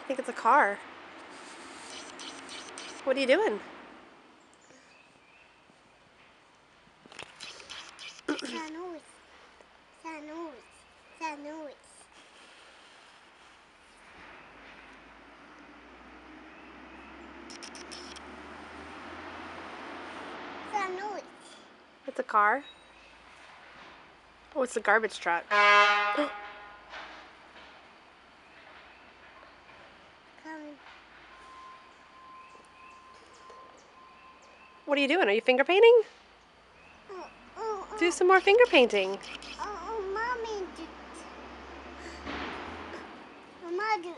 think it's a car. What are you doing? Sandwich. Sandwich. Sandwich. Sandwich. It's a car. Oh, it's a garbage truck. Coming. What are you doing? Are you finger painting? Do some more finger painting. Mommy. Mama.